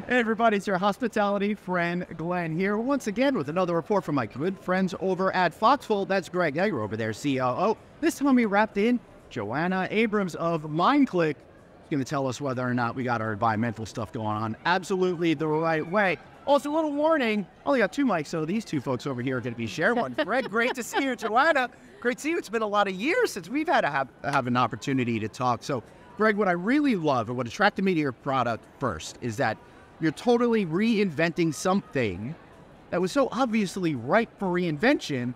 Hey everybody, it's your hospitality friend Glenn here once again with another report from my good friends over at Foxfold. That's Greg Hegger over there, COO. This time we wrapped in JoAnna Abrams of MindClick. She's going to tell us whether or not we got our environmental stuff going on absolutely the right way. Also, a little warning, only got two mics, so these two folks over here are going to be sharing one. Greg, great to see you. JoAnna, great to see you. It's been a lot of years since we've had to have an opportunity to talk. So, Greg, what I really love and what attracted me to your product first is that you're totally reinventing something that was so obviously ripe for reinvention,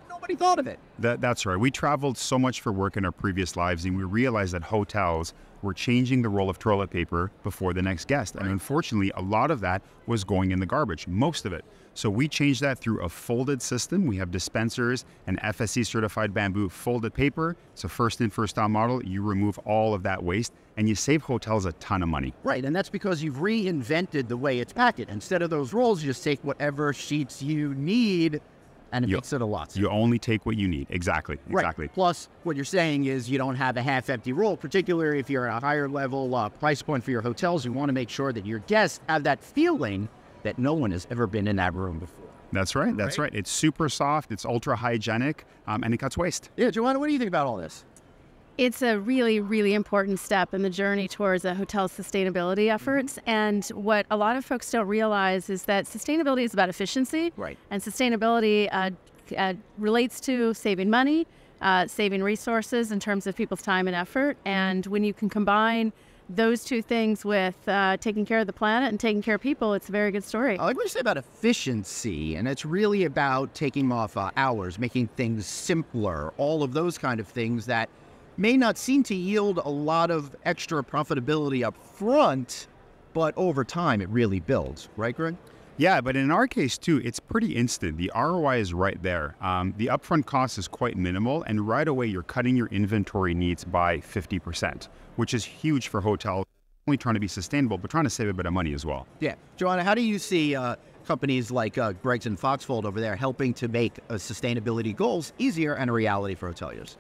nobody thought of it. That's right. We traveled so much for work in our previous lives, and we realized that hotels were changing the roll of toilet paper before the next guest. And unfortunately, a lot of that was going in the garbage, most of it. So we changed that through a folded system. We have dispensers and FSC certified bamboo folded paper. It's a first in, first out model. You remove all of that waste and you save hotels a ton of money. Right, and that's because you've reinvented the way it's packaged. Instead of those rolls, you just take whatever sheets you need and it makes it a lot simpler. You only take what you need. Exactly. Right. Plus, what you're saying is you don't have a half-empty roll, particularly if you're at a higher level price point for your hotels. You want to make sure that your guests have that feeling that no one has ever been in that room before. That's right. That's right. It's super soft. It's ultra hygienic, and it cuts waste. Yeah, JoAnna, what do you think about all this? It's a really, really important step in the journey towards a hotel's sustainability efforts. And what a lot of folks don't realize is that sustainability is about efficiency. Right. And sustainability relates to saving money, saving resources in terms of people's time and effort. And when you can combine those two things with taking care of the planet and taking care of people, it's a very good story. I like what you say about efficiency, and it's really about taking off hours, making things simpler, all of those kind of things that may not seem to yield a lot of extra profitability up front, but over time it really builds. Right, Greg? Yeah, but in our case too, it's pretty instant. The ROI is right there. The upfront cost is quite minimal, and right away you're cutting your inventory needs by 50%, which is huge for hotels, only trying to be sustainable, but trying to save a bit of money as well. Yeah. JoAnna, how do you see companies like Greg's and Foxfold over there helping to make sustainability goals easier and a reality for hoteliers?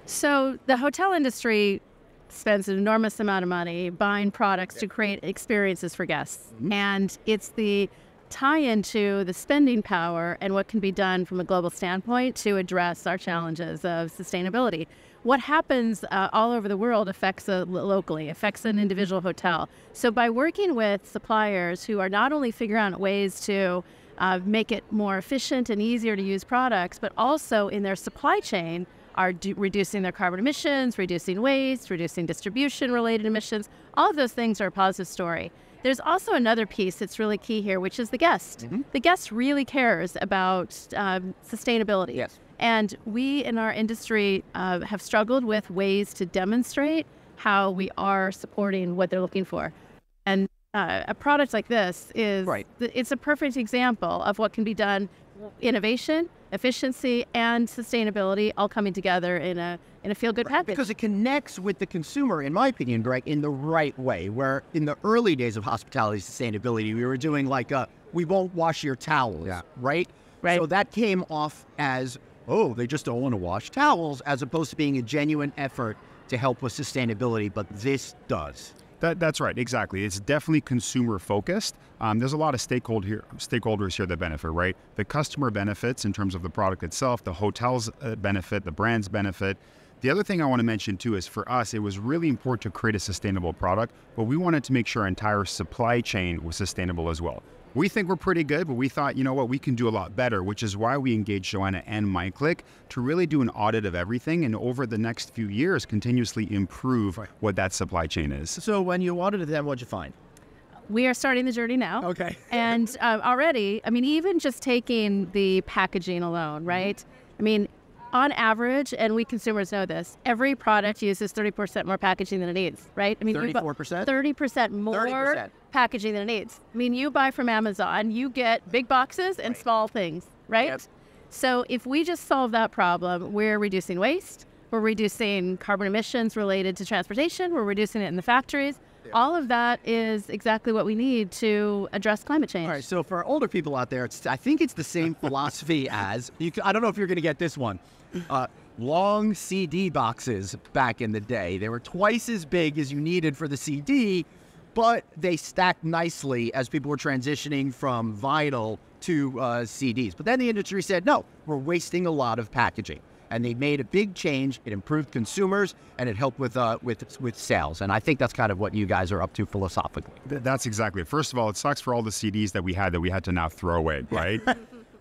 So the hotel industry spends an enormous amount of money buying products to create experiences for guests. And it's the tie into the spending power and what can be done from a global standpoint to address our challenges of sustainability. What happens all over the world affects locally, affects an individual hotel. So by working with suppliers who are not only figuring out ways to make it more efficient and easier to use products, but also in their supply chain are reducing their carbon emissions, reducing waste, reducing distribution-related emissions. All of those things are a positive story. There's also another piece that's really key here, which is the guest. The guest really cares about sustainability. Yes. And we in our industry have struggled with ways to demonstrate how we are supporting what they're looking for. And a product like this is it's a perfect example of what can be done: innovation, efficiency, and sustainability all coming together in a feel-good package. Because it connects with the consumer, in my opinion, Greg, in the right way. Where in the early days of hospitality sustainability, we were doing like we won't wash your towels, right? So that came off as, oh, they just don't want to wash towels, as opposed to being a genuine effort to help with sustainability. But this does. That's right, exactly. It's definitely consumer focused. There's a lot of stakeholders here that benefit, right? The customer benefits in terms of the product itself, the hotels benefit, the brands benefit. The other thing I want to mention too is for us, it was really important to create a sustainable product, but we wanted to make sure our entire supply chain was sustainable as well. We think we're pretty good, but we thought, you know what, we can do a lot better, which is why we engaged JoAnna and MindClick to really do an audit of everything and over the next few years continuously improve what that supply chain is. So when you audited them, what'd you find? We are starting the journey now. Okay. And already, I mean, even just taking the packaging alone, right? I mean, on average, and we consumers know this, every product uses 30% more packaging than it needs, right? I mean, 34%? 30% more 30%. packaging than it needs. I mean, you buy from Amazon, you get big boxes and small things, right? Yep. So if we just solve that problem, we're reducing waste, we're reducing carbon emissions related to transportation, we're reducing it in the factories. All of that is exactly what we need to address climate change. All right, so for older people out there, I think it's the same philosophy as, I don't know if you're going to get this one, long CD boxes back in the day. They were twice as big as you needed for the CD, but they stacked nicely as people were transitioning from vinyl to CDs. But then the industry said, no, we're wasting a lot of packaging. And they made a big change. It improved consumers, and it helped with sales. And I think that's kind of what you guys are up to philosophically. That's exactly it. First of all, it sucks for all the CDs that we had to now throw away, right?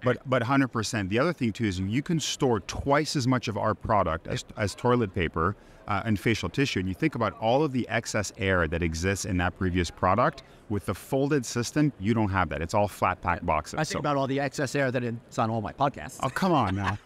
But 100%. The other thing, too, is you can store twice as much of our product as toilet paper and facial tissue. And you think about all of the excess air that exists in that previous product. With the folded system, you don't have that. It's all flat pack boxes. I think about all the excess air that is on all my podcasts. Oh, come on now.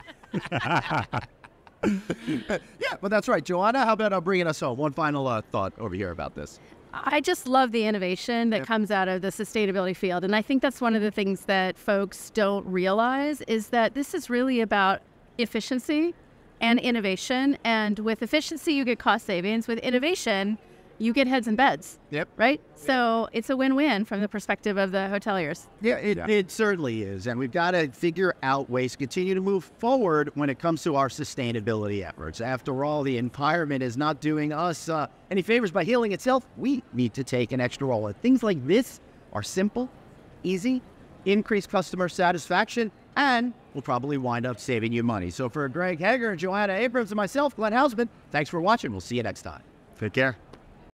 Yeah, but that's right. JoAnna, how about bringing us home? One final thought over here about this. I just love the innovation that comes out of the sustainability field. And I think that's one of the things that folks don't realize is that this is really about efficiency and innovation. And with efficiency, you get cost savings. With innovation, you get heads and beds. Yep. Right? So it's a win-win from the perspective of the hoteliers. Yeah, it certainly is. And we've got to figure out ways to continue to move forward when it comes to our sustainability efforts. After all, the environment is not doing us any favors by healing itself. We need to take an extra role. And things like this are simple, easy, increase customer satisfaction, and will probably wind up saving you money. So for Greg Hegger and JoAnna Abrams and myself, Glenn Hausman, thanks for watching. We'll see you next time. Take care.